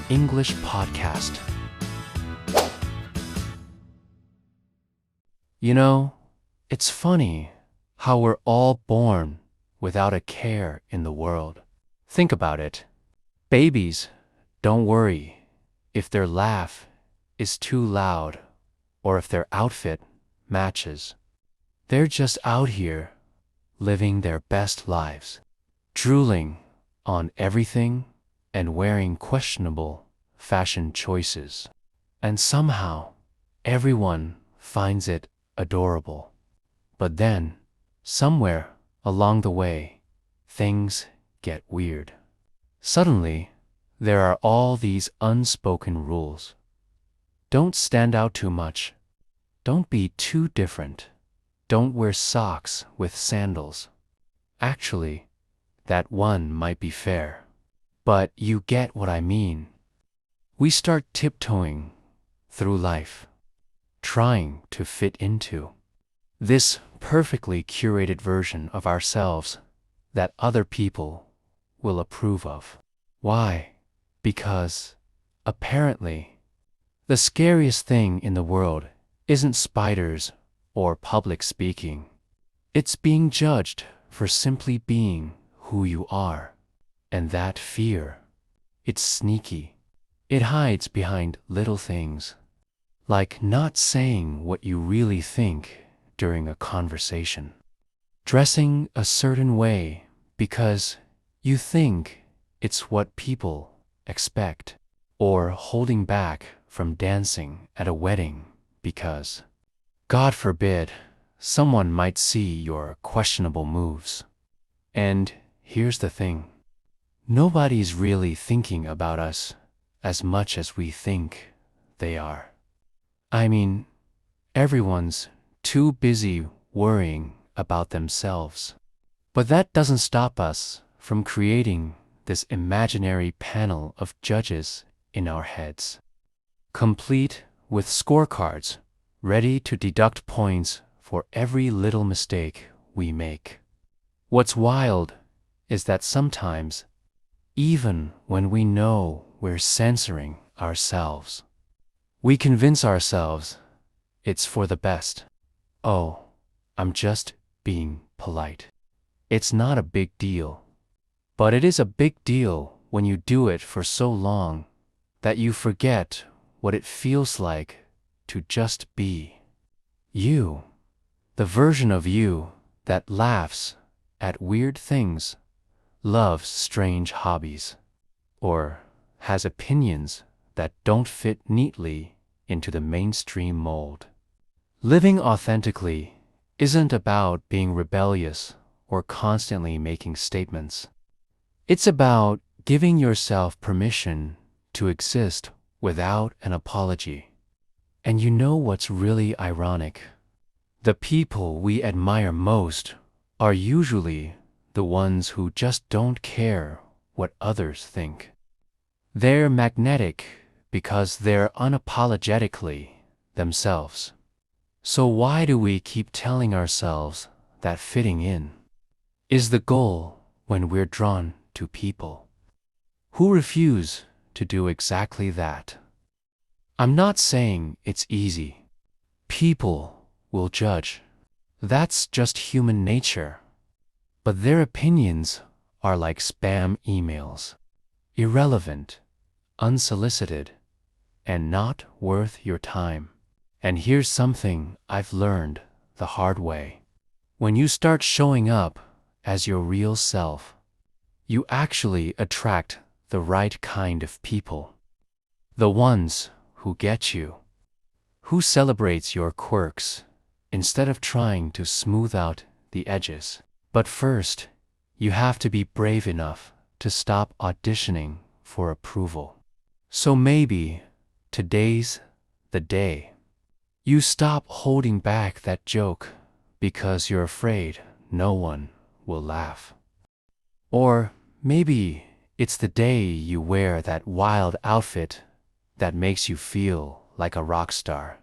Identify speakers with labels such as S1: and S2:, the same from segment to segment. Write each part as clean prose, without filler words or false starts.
S1: English podcast. You know, it's funny how we're all born without a care in the world. Think about it. Babies don't worry if their laugh is too loud or if their outfit matches. They're just out here living their best lives, drooling on everything and wearing questionable fashion choices. And somehow, everyone finds it adorable. But then, somewhere along the way, things get weird. Suddenly, there are all these unspoken rules. Don't stand out too much. Don't be too different. Don't wear socks with sandals. Actually, that one might be fair. But you get what I mean. We start tiptoeing through life, trying to fit into this perfectly curated version of ourselves that other people will approve of. Why? Because, apparently, the scariest thing in the world isn't spiders or public speaking. It's being judged for simply being who you are. And that fear, it's sneaky. It hides behind little things, like not saying what you really think during a conversation, dressing a certain way because you think it's what people expect, or holding back from dancing at a wedding because, God forbid, someone might see your questionable moves. And here's the thing. Nobody's really thinking about us as much as we think they are. I mean, everyone's too busy worrying about themselves. But that doesn't stop us from creating this imaginary panel of judges in our heads, complete with scorecards, ready to deduct points for every little mistake we make. What's wild is that sometimes, even when we know we're censoring ourselves, we convince ourselves it's for the best. Oh, I'm just being polite. It's not a big deal. But it is a big deal when you do it for so long that you forget what it feels like to just be you, the version of you that laughs at weird things, loves strange hobbies, or has opinions that don't fit neatly into the mainstream mold. Living authentically isn't about being rebellious or constantly making statements. It's about giving yourself permission to exist without an apology. And you know what's really ironic? The people we admire most are usually the ones who just don't care what others think. They're magnetic because they're unapologetically themselves. So why do we keep telling ourselves that fitting in is the goal when we're drawn to people who refuse to do exactly that? I'm not saying it's easy. People will judge. That's just human nature. But their opinions are like spam emails, irrelevant, unsolicited, and not worth your time. And here's something I've learned the hard way. When you start showing up as your real self, you actually attract the right kind of people. The ones who get you, who celebrates your quirks instead of trying to smooth out the edges. But first, you have to be brave enough to stop auditioning for approval. So maybe today's the day. You stop holding back that joke because you're afraid no one will laugh. Or maybe it's the day you wear that wild outfit that makes you feel like a rock star,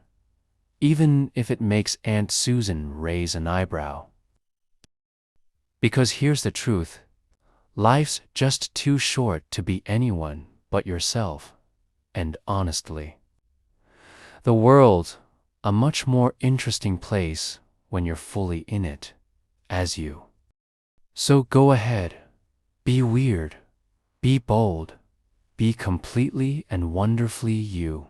S1: even if it makes Aunt Susan raise an eyebrow. Because here's the truth, life's just too short to be anyone but yourself. and honestly. The world, a much more interesting place when you're fully in it, as you. So go ahead, be weird, be bold, be completely and wonderfully you.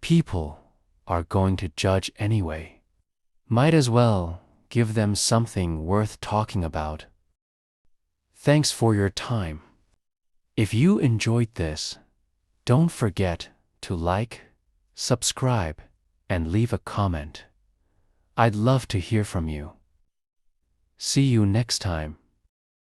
S1: People are going to judge anyway. Might as well give them something worth talking about. Thanks for your time. If you enjoyed this, don't forget to like, subscribe, and leave a comment. I'd love to hear from you. See you next time.